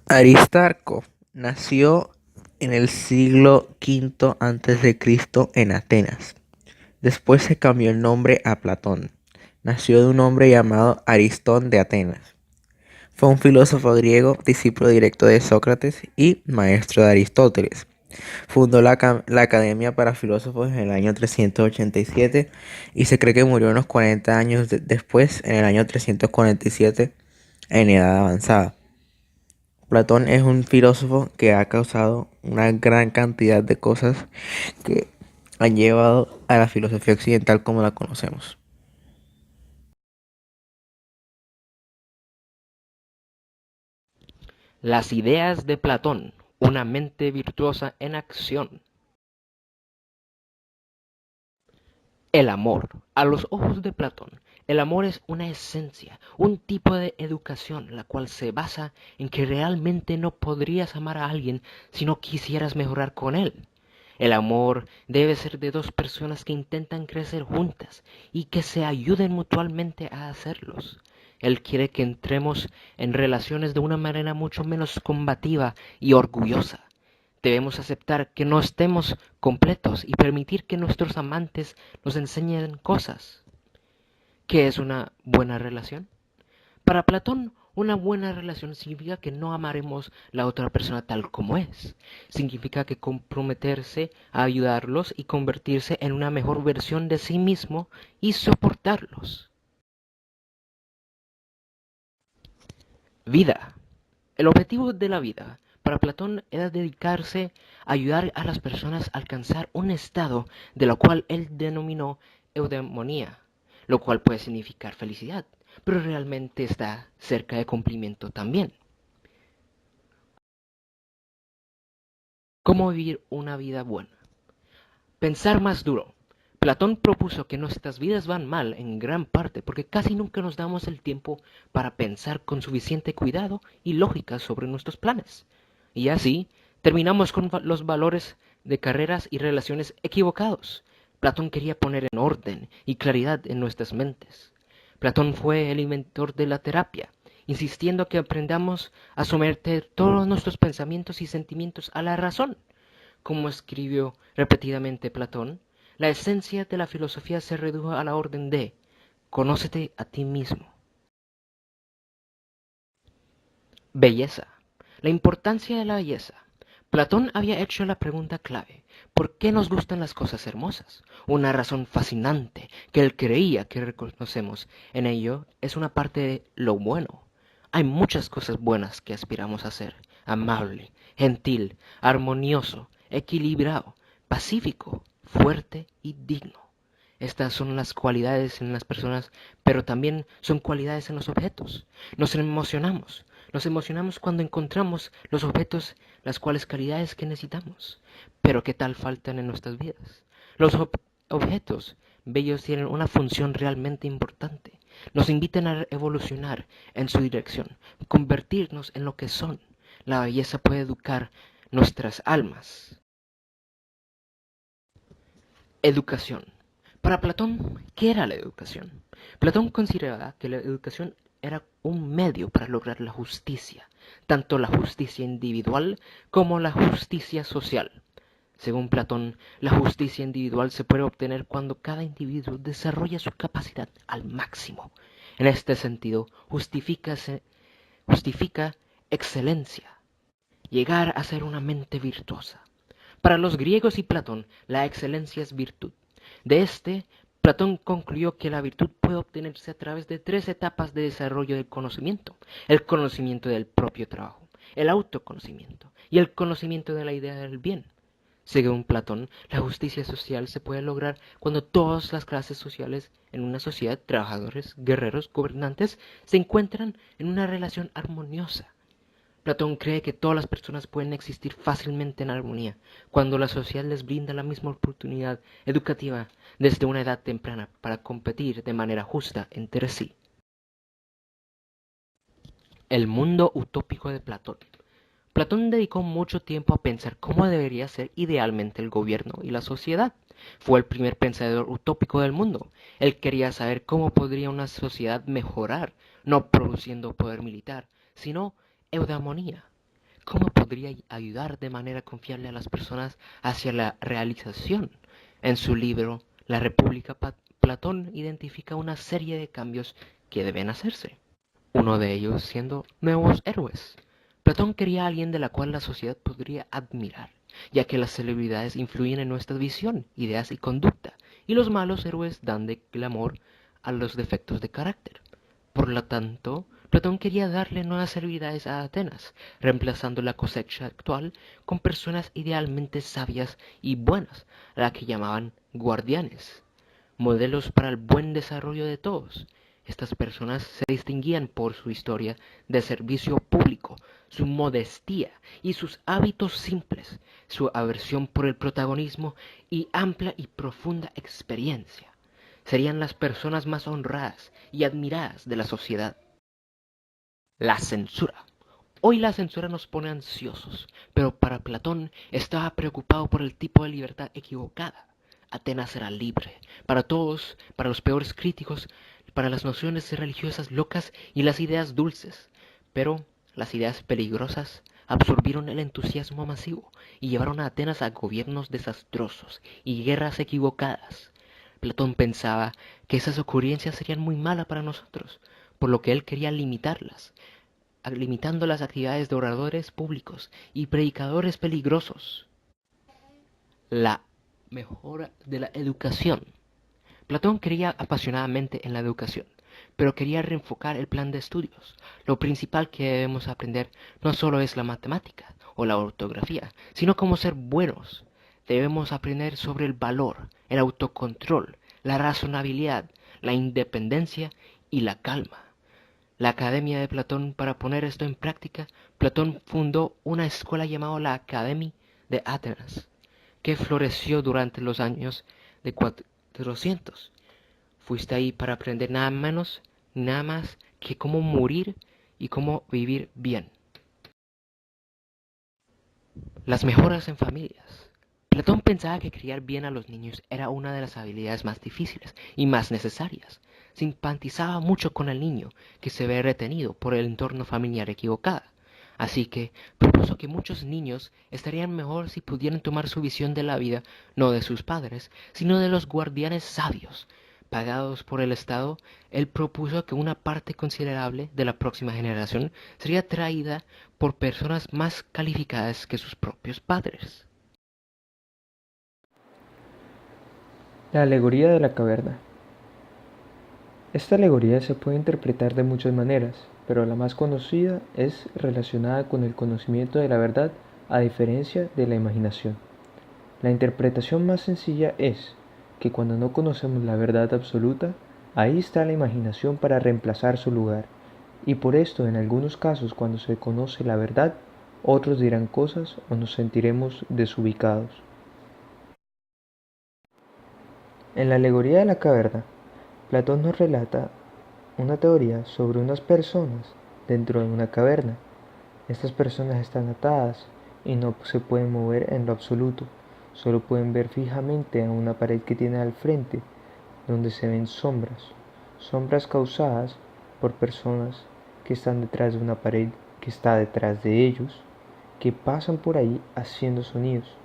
Aristarco nació en el siglo V a.C. en Atenas. Después se cambió el nombre a Platón. Nació de un hombre llamado Aristón de Atenas. Fue un filósofo griego, discípulo directo de Sócrates y maestro de Aristóteles. Fundó la Academia para Filósofos en el año 387 y se cree que murió unos 40 años después, en el año 347, en edad avanzada. Platón es un filósofo que ha causado una gran cantidad de cosas que han llevado a la filosofía occidental como la conocemos. Las ideas de Platón, una mente virtuosa en acción. El amor. A los ojos de Platón, el amor es una esencia, un tipo de educación, la cual se basa en que realmente no podrías amar a alguien si no quisieras mejorar con él. El amor debe ser de dos personas que intentan crecer juntas y que se ayuden mutuamente a hacerlos. Él quiere que entremos en relaciones de una manera mucho menos combativa y orgullosa. Debemos aceptar que no estemos completos y permitir que nuestros amantes nos enseñen cosas. ¿Qué es una buena relación? Para Platón, una buena relación significa que no amaremos la otra persona tal como es. Significa que comprometerse a ayudarlos y convertirse en una mejor versión de sí mismo y soportarlos. Vida. El objetivo de la vida para Platón era dedicarse a ayudar a las personas a alcanzar un estado de lo cual él denominó eudemonía, lo cual puede significar felicidad, pero realmente está cerca de cumplimiento también. ¿Cómo vivir una vida buena? Pensar más duro. Platón propuso que nuestras vidas van mal en gran parte porque casi nunca nos damos el tiempo para pensar con suficiente cuidado y lógica sobre nuestros planes. Y así terminamos con los valores de carreras y relaciones equivocados. Platón quería poner en orden y claridad en nuestras mentes. Platón fue el inventor de la terapia, insistiendo que aprendamos a someter todos nuestros pensamientos y sentimientos a la razón. Como escribió repetidamente Platón, la esencia de la filosofía se redujo a la orden de conócete a ti mismo. Belleza. La importancia de la belleza. Platón había hecho la pregunta clave: ¿por qué nos gustan las cosas hermosas? Una razón fascinante que él creía que reconocemos en ello es una parte de lo bueno. Hay muchas cosas buenas que aspiramos a ser: amable, gentil, armonioso, equilibrado, pacífico, fuerte y digno. Estas son las cualidades en las personas, pero también son cualidades en los objetos. Nos emocionamos cuando encontramos los objetos, las cuales calidades que necesitamos, pero que tal faltan en nuestras vidas. Los objetos bellos tienen una función realmente importante. Nos invitan a evolucionar en su dirección, convertirnos en lo que son. La belleza puede educar nuestras almas. Educación. Para Platón, ¿qué era la educación? Platón consideraba que la educación era un medio para lograr la justicia, tanto la justicia individual como la justicia social. Según Platón, la justicia individual se puede obtener cuando cada individuo desarrolla su capacidad al máximo. En este sentido, justifica excelencia, llegar a ser una mente virtuosa. Para los griegos y Platón, la excelencia es virtud. De Platón concluyó que la virtud puede obtenerse a través de tres etapas de desarrollo del conocimiento: el conocimiento del propio trabajo, el autoconocimiento y el conocimiento de la idea del bien. Según Platón, la justicia social se puede lograr cuando todas las clases sociales en una sociedad, trabajadores, guerreros, gobernantes, se encuentran en una relación armoniosa. Platón cree que todas las personas pueden existir fácilmente en armonía cuando la sociedad les brinda la misma oportunidad educativa desde una edad temprana para competir de manera justa entre sí. El mundo utópico de Platón. Platón dedicó mucho tiempo a pensar cómo debería ser idealmente el gobierno y la sociedad. Fue el primer pensador utópico del mundo. Él quería saber cómo podría una sociedad mejorar, no produciendo poder militar, sino eudamonía. cómo podría ayudar de manera confiable a las personas hacia la realización. En su libro La República, Platón identifica una serie de cambios que deben hacerse, uno de ellos siendo nuevos héroes. Platón quería a alguien de la cual la sociedad podría admirar, ya que las celebridades influyen en nuestra visión, ideas y conducta, y los malos héroes dan de glamour a los defectos de carácter. Por lo tanto, Platón quería darle nuevas celebridades a Atenas, reemplazando la cosecha actual con personas idealmente sabias y buenas, a las que llamaban guardianes, modelos para el buen desarrollo de todos. Estas personas se distinguían por su historia de servicio público, su modestia y sus hábitos simples, su aversión por el protagonismo y amplia y profunda experiencia. Serían las personas más honradas y admiradas de la sociedad. La censura. Hoy la censura nos pone ansiosos, pero para Platón estaba preocupado por el tipo de libertad equivocada. Atenas era libre, para todos, para los peores críticos, para las nociones religiosas locas y las ideas dulces. Pero las ideas peligrosas absorbieron el entusiasmo masivo y llevaron a Atenas a gobiernos desastrosos y guerras equivocadas. Platón pensaba que esas ocurrencias serían muy malas para nosotros, por lo que él quería limitarlas, limitando las actividades de oradores públicos y predicadores peligrosos. La mejora de la educación. Platón creía apasionadamente en la educación, pero quería reenfocar el plan de estudios. Lo principal que debemos aprender no solo es la matemática o la ortografía, sino cómo ser buenos. Debemos aprender sobre el valor, el autocontrol, la razonabilidad, la independencia y la calma. La Academia de Platón, para poner esto en práctica, Platón fundó una escuela llamada la Academia de Atenas, que floreció durante los años de 400. Fuiste ahí para aprender nada menos, nada más que cómo morir y cómo vivir bien. Las mejoras en familias. Platón pensaba que criar bien a los niños era una de las habilidades más difíciles y más necesarias. Simpatizaba mucho con el niño, que se ve retenido por el entorno familiar equivocado. Así que propuso que muchos niños estarían mejor si pudieran tomar su visión de la vida, no de sus padres, sino de los guardianes sabios, pagados por el Estado. Él propuso que una parte considerable de la próxima generación sería traída por personas más calificadas que sus propios padres. La alegoría de la caverna. Esta alegoría se puede interpretar de muchas maneras, pero la más conocida es relacionada con el conocimiento de la verdad a diferencia de la imaginación. La interpretación más sencilla es que cuando no conocemos la verdad absoluta, ahí está la imaginación para reemplazar su lugar, y por esto en algunos casos cuando se conoce la verdad, otros dirán cosas o nos sentiremos desubicados. En la alegoría de la caverna, Platón nos relata una teoría sobre unas personas dentro de una caverna. Estas personas están atadas y no se pueden mover en lo absoluto, solo pueden ver fijamente a una pared que tiene al frente, donde se ven sombras, sombras causadas por personas que están detrás de una pared que está detrás de ellos, que pasan por ahí haciendo sonidos.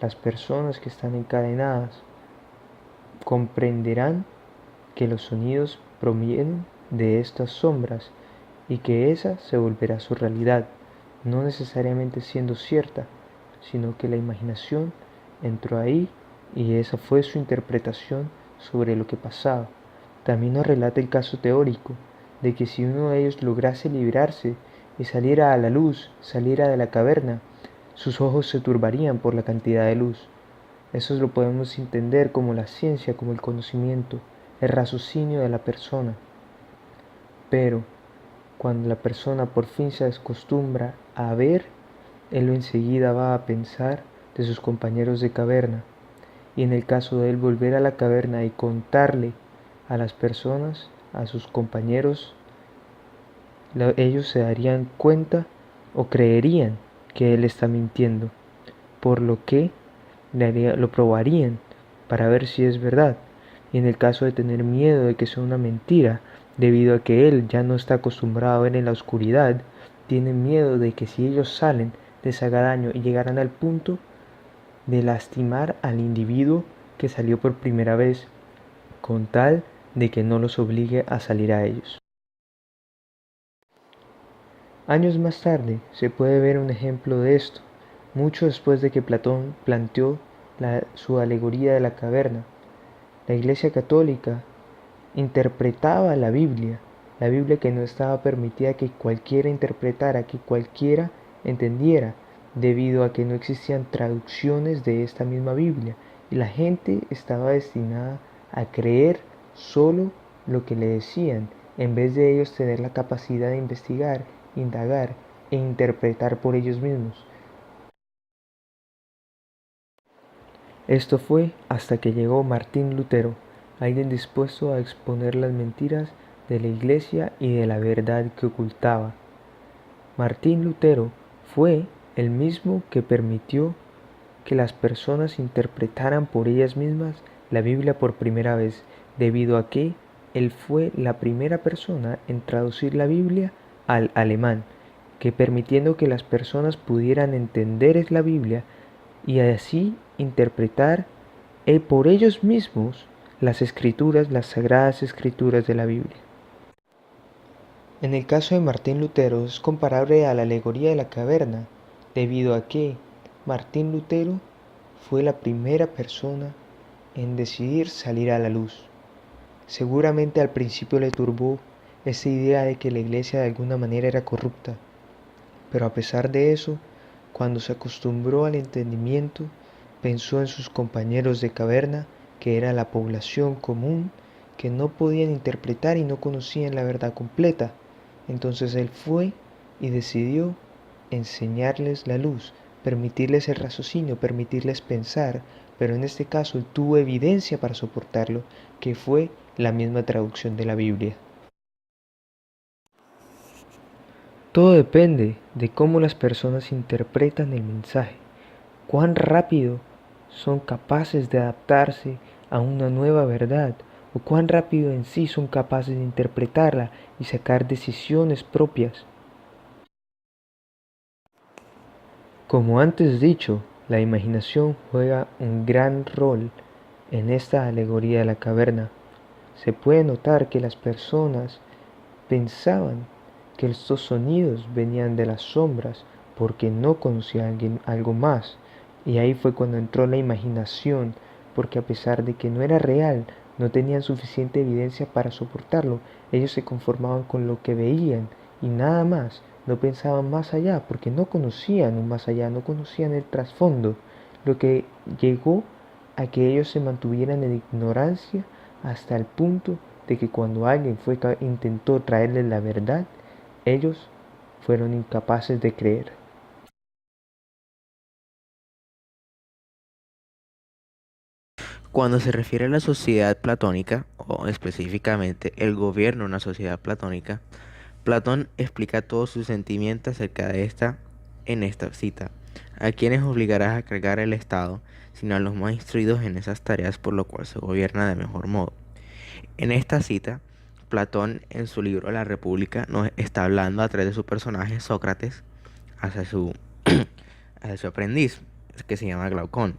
Las personas que están encadenadas comprenderán que los sonidos provienen de estas sombras y que esa se volverá su realidad, no necesariamente siendo cierta, sino que la imaginación entró ahí y esa fue su interpretación sobre lo que pasaba. También nos relata el caso teórico de que si uno de ellos lograse librarse y saliera a la luz, saliera de la caverna, sus ojos se turbarían por la cantidad de luz. Eso lo podemos entender como la ciencia, como el conocimiento, el raciocinio de la persona. Pero cuando la persona por fin se acostumbra a ver, él enseguida va a pensar de sus compañeros de caverna. Y en el caso de él volver a la caverna y contarle a las personas, a sus compañeros, ellos se darían cuenta o creerían que él está mintiendo, por lo que lo probarían para ver si es verdad. Y en el caso de tener miedo de que sea una mentira, debido a que él ya no está acostumbrado a ver en la oscuridad, tiene miedo de que si ellos salen les haga daño y llegarán al punto de lastimar al individuo que salió por primera vez, con tal de que no los obligue a salir a ellos. Años más tarde se puede ver un ejemplo de esto, mucho después de que Platón planteó su alegoría de la caverna. La Iglesia Católica interpretaba la Biblia que no estaba permitida que cualquiera interpretara, que cualquiera entendiera, debido a que no existían traducciones de esta misma Biblia, y la gente estaba destinada a creer solo lo que le decían, en vez de ellos tener la capacidad de investigar, indagar e interpretar por ellos mismos. Esto fue hasta que llegó Martín Lutero, alguien dispuesto a exponer las mentiras de la Iglesia y de la verdad que ocultaba. Martín Lutero fue el mismo que permitió que las personas interpretaran por ellas mismas la Biblia por primera vez, debido a que él fue la primera persona en traducir la Biblia al alemán, que permitiendo que las personas pudieran entender la Biblia y así interpretar por ellos mismos las escrituras, las sagradas escrituras de la Biblia. En el caso de Martín Lutero es comparable a la alegoría de la caverna, debido a que Martín Lutero fue la primera persona en decidir salir a la luz. Seguramente al principio le turbó esa idea de que la iglesia de alguna manera era corrupta, pero a pesar de eso, cuando se acostumbró al entendimiento, pensó en sus compañeros de caverna, que era la población común, que no podían interpretar y no conocían la verdad completa. Entonces él fue y decidió enseñarles la luz, permitirles el raciocinio, permitirles pensar, pero en este caso él tuvo evidencia para soportarlo, que fue la misma traducción de la Biblia. Todo depende de cómo las personas interpretan el mensaje, cuán rápido son capaces de adaptarse a una nueva verdad, o cuán rápido en sí son capaces de interpretarla y sacar decisiones propias. Como antes dicho, la imaginación juega un gran rol en esta alegoría de la caverna. Se puede notar que las personas pensaban que estos sonidos venían de las sombras porque no conocían algo más. Y ahí fue cuando entró la imaginación, porque a pesar de que no era real, no tenían suficiente evidencia para soportarlo, ellos se conformaban con lo que veían y nada más, no pensaban más allá, porque no conocían un más allá, no conocían el trasfondo, lo que llegó a que ellos se mantuvieran en ignorancia hasta el punto de que cuando alguien intentó traerles la verdad, ellos fueron incapaces de creer. Cuando se refiere a la sociedad platónica, o específicamente el gobierno de una sociedad platónica, Platón explica todos sus sentimientos acerca de esta en esta cita. ¿A quienes obligarás a cargar el Estado, sino a los más instruidos en esas tareas, por lo cual se gobierna de mejor modo? En esta cita, Platón en su libro La República nos está hablando a través de su personaje Sócrates hacia su, hacia su aprendiz, que se llama Glaucón.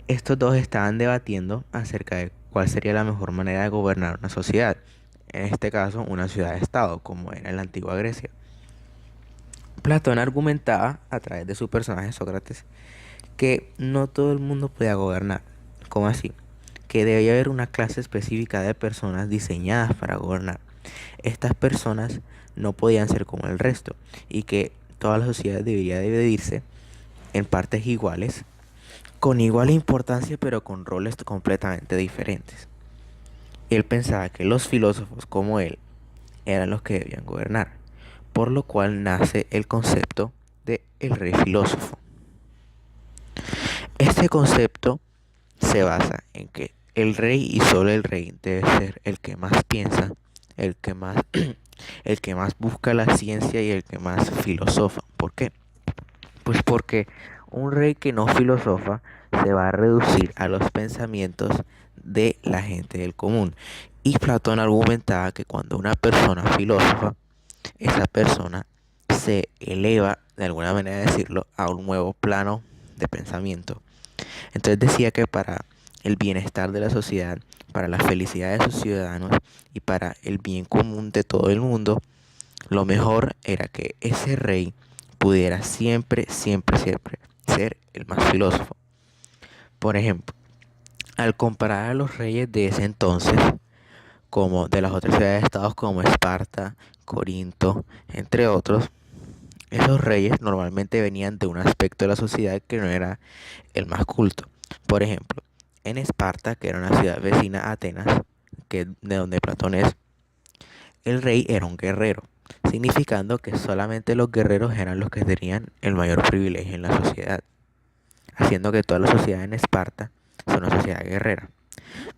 Estos dos estaban debatiendo acerca de cuál sería la mejor manera de gobernar una sociedad, en este caso una ciudad-estado, como era en la antigua Grecia. Platón argumentaba, a través de su personaje Sócrates, que no todo el mundo podía gobernar. ¿Cómo así? Que debía haber una clase específica de personas diseñadas para gobernar. Estas personas no podían ser como el resto y que toda la sociedad debería dividirse en partes iguales, con igual importancia pero con roles completamente diferentes. Él pensaba que los filósofos como él eran los que debían gobernar, por lo cual nace el concepto de el rey filósofo. Este concepto se basa en que el rey y solo el rey debe ser el que más piensa, el que más, el que más busca la ciencia y el que más filosofa. ¿Por qué? Pues porque un rey que no filosofa se va a reducir a los pensamientos de la gente del común. Y Platón argumentaba que cuando una persona filósofa, esa persona se eleva de alguna manera decirlo, a un nuevo plano de pensamiento. Entonces decía que para el bienestar de la sociedad, para la felicidad de sus ciudadanos y para el bien común de todo el mundo, lo mejor era que ese rey pudiera siempre, siempre, siempre ser el más filósofo. Por ejemplo, al comparar a los reyes de ese entonces, como de las otras ciudades-estados como Esparta, Corinto, entre otros, esos reyes normalmente venían de un aspecto de la sociedad que no era el más culto. Por ejemplo, en Esparta, que era una ciudad vecina a Atenas, que de donde Platón es, el rey era un guerrero, significando que solamente los guerreros eran los que tenían el mayor privilegio en la sociedad, haciendo que toda la sociedad en Esparta son una sociedad guerrera.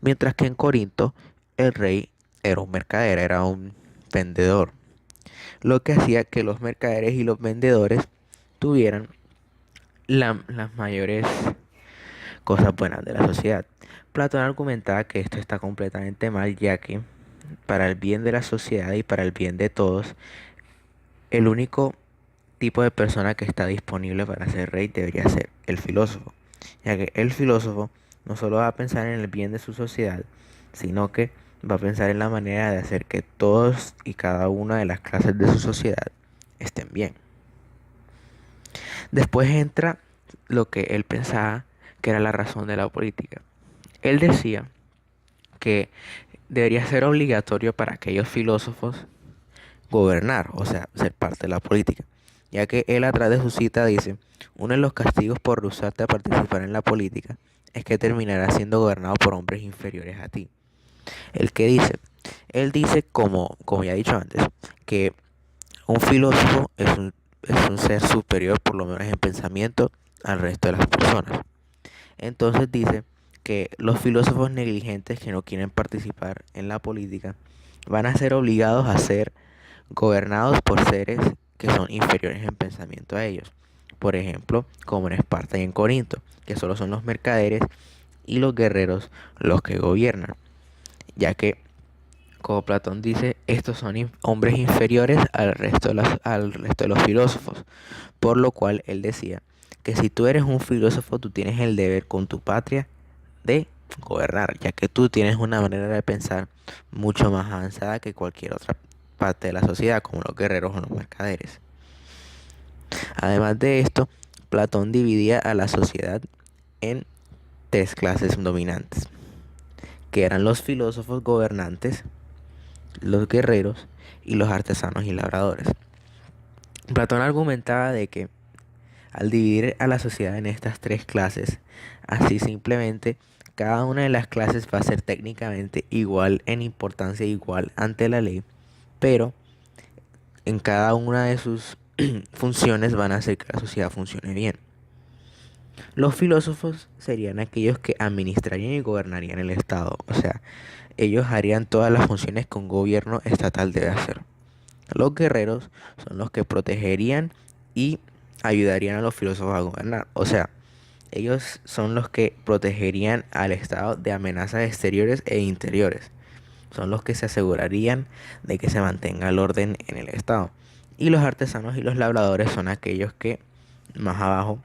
Mientras que en Corinto, el rey era un mercader, era un vendedor, lo que hacía que los mercaderes y los vendedores tuvieran las mayores cosas buenas de la sociedad. Platón argumentaba que esto está completamente mal, ya que para el bien de la sociedad y para el bien de todos, el único tipo de persona que está disponible para ser rey debería ser el filósofo, ya que el filósofo no solo va a pensar en el bien de su sociedad, sino que va a pensar en la manera de hacer que todos y cada una de las clases de su sociedad estén bien. Después entra lo que él pensaba que era la razón de la política. Él decía que debería ser obligatorio para aquellos filósofos gobernar, o sea, ser parte de la política, ya que él atrás de su cita dice, uno de los castigos por rehusarte a participar en la política es que terminarás siendo gobernado por hombres inferiores a ti. ¿El que dice? Él dice, como ya he dicho antes, que un filósofo es un ser superior, por lo menos en pensamiento, al resto de las personas. Entonces dice que los filósofos negligentes que no quieren participar en la política van a ser obligados a ser gobernados por seres que son inferiores en pensamiento a ellos. Por ejemplo, como en Esparta y en Corinto, que solo son los mercaderes y los guerreros los que gobiernan, ya que, como Platón dice, estos son hombres inferiores al resto de los filósofos, por lo cual él decía que si tú eres un filósofo, tú tienes el deber con tu patria de gobernar, ya que tú tienes una manera de pensar mucho más avanzada que cualquier otra parte de la sociedad, como los guerreros o los mercaderes. Además de esto, Platón dividía a la sociedad en tres clases dominantes, que eran los filósofos gobernantes, los guerreros y los artesanos y labradores. Platón argumentaba de que al dividir a la sociedad en estas tres clases, así simplemente cada una de las clases va a ser técnicamente igual en importancia, igual ante la ley, pero en cada una de sus funciones van a hacer que la sociedad funcione bien. Los filósofos serían aquellos que administrarían y gobernarían el Estado, o sea, ellos harían todas las funciones que un gobierno estatal debe hacer. Los guerreros son los que protegerían y ayudarían a los filósofos a gobernar, o sea, ellos son los que protegerían al Estado de amenazas exteriores e interiores. Son los que se asegurarían de que se mantenga el orden en el Estado. Y los artesanos y los labradores son aquellos que más abajo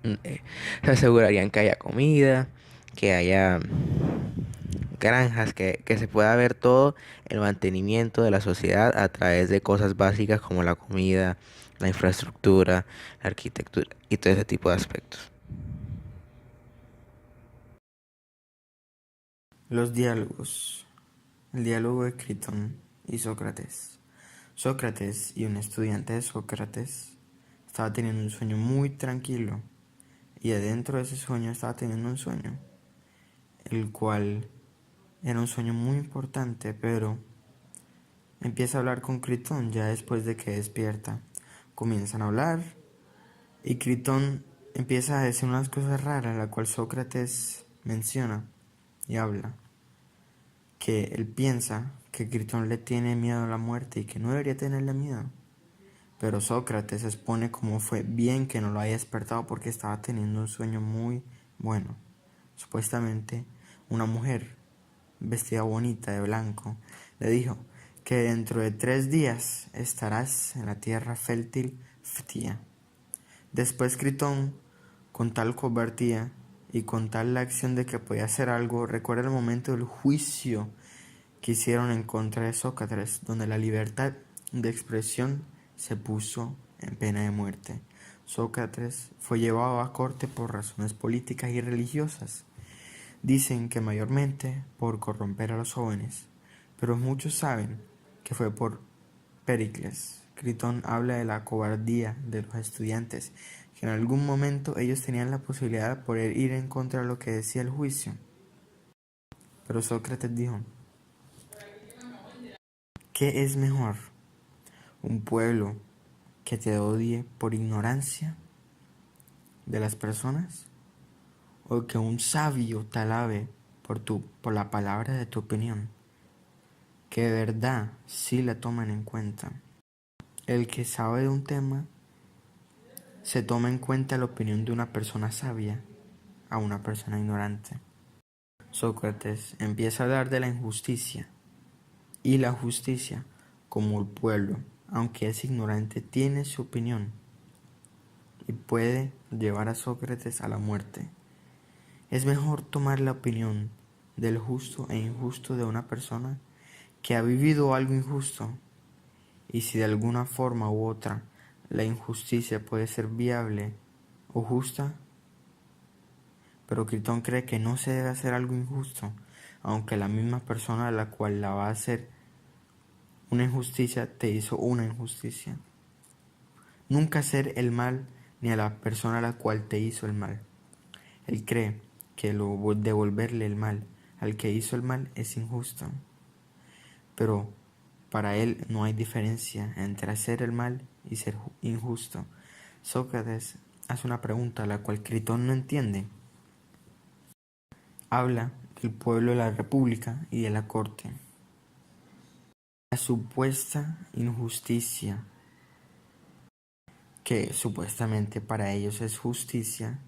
se asegurarían que haya comida, que haya granjas, que se pueda ver todo el mantenimiento de la sociedad a través de cosas básicas como la comida, la infraestructura, la arquitectura y todo ese tipo de aspectos. Los diálogos. El diálogo de Critón y Sócrates. Sócrates y un estudiante de Sócrates estaba teniendo un sueño muy tranquilo y adentro de ese sueño estaba teniendo un sueño, el cual era un sueño muy importante, pero empieza a hablar con Critón ya después de que despierta. Comienzan a hablar y Critón empieza a decir unas cosas raras, la cual Sócrates menciona y habla. Que él piensa que Critón le tiene miedo a la muerte y que no debería tenerle miedo. Pero Sócrates expone cómo fue bien que no lo haya despertado porque estaba teniendo un sueño muy bueno. Supuestamente una mujer vestida bonita de blanco le dijo que dentro de 3 días estarás en la tierra fértil Ftía. Después Critón, con tal cobardía y con tal la acción de que podía hacer algo, recuerda el momento del juicio que hicieron en contra de Sócrates, donde la libertad de expresión se puso en pena de muerte. Sócrates fue llevado a corte por razones políticas y religiosas. Dicen que mayormente por corromper a los jóvenes, pero muchos saben que fue por Pericles. Critón habla de la cobardía de los estudiantes, que en algún momento ellos tenían la posibilidad de poder ir en contra de lo que decía el juicio. Pero Sócrates dijo, ¿qué es mejor? ¿Un pueblo que te odie por ignorancia de las personas? ¿O que un sabio te alabe por la palabra de tu opinión? Que de verdad sí la toman en cuenta. El que sabe de un tema se toma en cuenta la opinión de una persona sabia a una persona ignorante. Sócrates empieza a hablar de la injusticia y la justicia como el pueblo, aunque es ignorante, tiene su opinión y puede llevar a Sócrates a la muerte. Es mejor tomar la opinión del justo e injusto de una persona que ha vivido algo injusto, y si de alguna forma u otra la injusticia puede ser viable o justa, pero Critón cree que no se debe hacer algo injusto, aunque la misma persona a la cual la va a hacer una injusticia te hizo una injusticia. Nunca hacer el mal ni a la persona a la cual te hizo el mal. Él cree que devolverle el mal al que hizo el mal es injusto, pero para él no hay diferencia entre hacer el mal y ser injusto. Sócrates hace una pregunta a la cual Critón no entiende. Habla del pueblo de la república y de la corte. La supuesta injusticia, que supuestamente para ellos es justicia,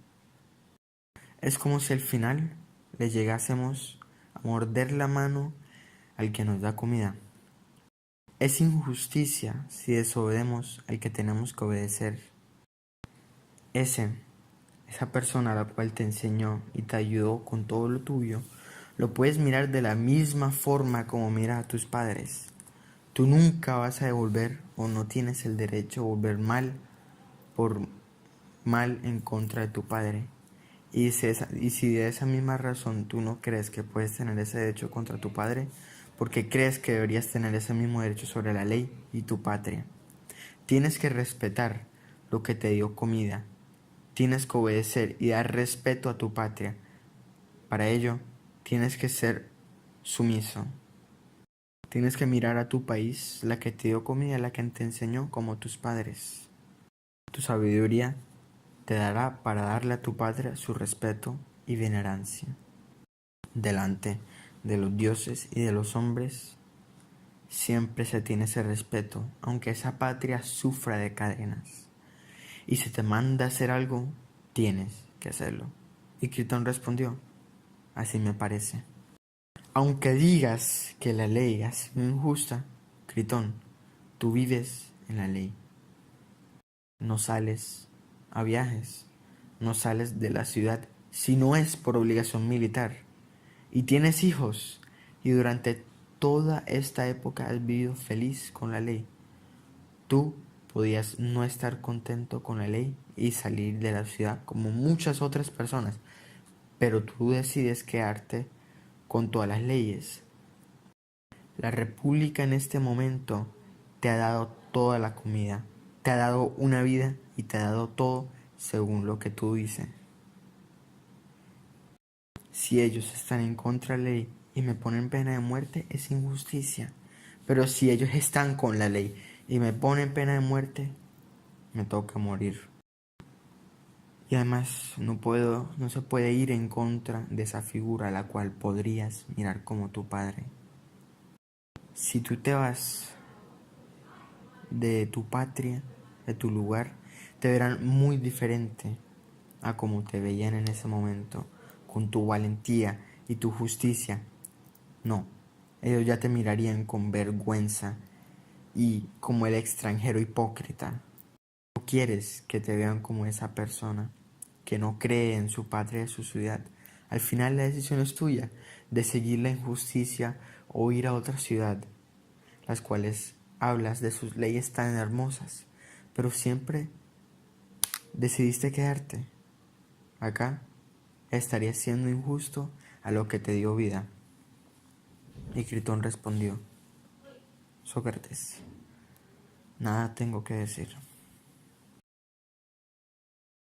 es como si al final le llegásemos a morder la mano al que nos da comida. Es injusticia si desobedecemos al que tenemos que obedecer. Esa persona a la cual te enseñó y te ayudó con todo lo tuyo, lo puedes mirar de la misma forma como miras a tus padres. Tú nunca vas a devolver o no tienes el derecho a volver mal por mal en contra de tu padre. Y si de esa misma razón tú no crees que puedes tener ese derecho contra tu padre, porque crees que deberías tener ese mismo derecho sobre la ley y tu patria. Tienes que respetar lo que te dio comida. Tienes que obedecer y dar respeto a tu patria. Para ello, tienes que ser sumiso. Tienes que mirar a tu país, la que te dio comida, la que te enseñó, como tus padres. Tu sabiduría te dará para darle a tu patria su respeto y venerancia. Delante de los dioses y de los hombres, siempre se tiene ese respeto, aunque esa patria sufra de cadenas. Y si te manda a hacer algo, tienes que hacerlo. Y Critón respondió, así me parece. Aunque digas que la ley ha sido injusta, Critón, tú vives en la ley. No sales a viajes, no sales de la ciudad si no es por obligación militar. Y tienes hijos, y durante toda esta época has vivido feliz con la ley. Tú podías no estar contento con la ley y salir de la ciudad como muchas otras personas, pero tú decides quedarte con todas las leyes. La república en este momento te ha dado toda la comida, te ha dado una vida y te ha dado todo según lo que tú dices. Si ellos están en contra de la ley y me ponen pena de muerte, es injusticia. Pero si ellos están con la ley y me ponen pena de muerte, me toca morir. Y además no se puede ir en contra de esa figura a la cual podrías mirar como tu padre. Si tú te vas de tu patria, de tu lugar, te verán muy diferente a como te veían en ese momento, con tu valentía y tu justicia. No, ellos ya te mirarían con vergüenza y como el extranjero hipócrita. No quieres que te vean como esa persona que no cree en su patria y su ciudad. Al final la decisión es tuya de seguir la injusticia o ir a otra ciudad, las cuales hablas de sus leyes tan hermosas, pero siempre decidiste quedarte. Acá estarías siendo injusto a lo que te dio vida. Y Critón respondió: Sócrates, nada tengo que decir.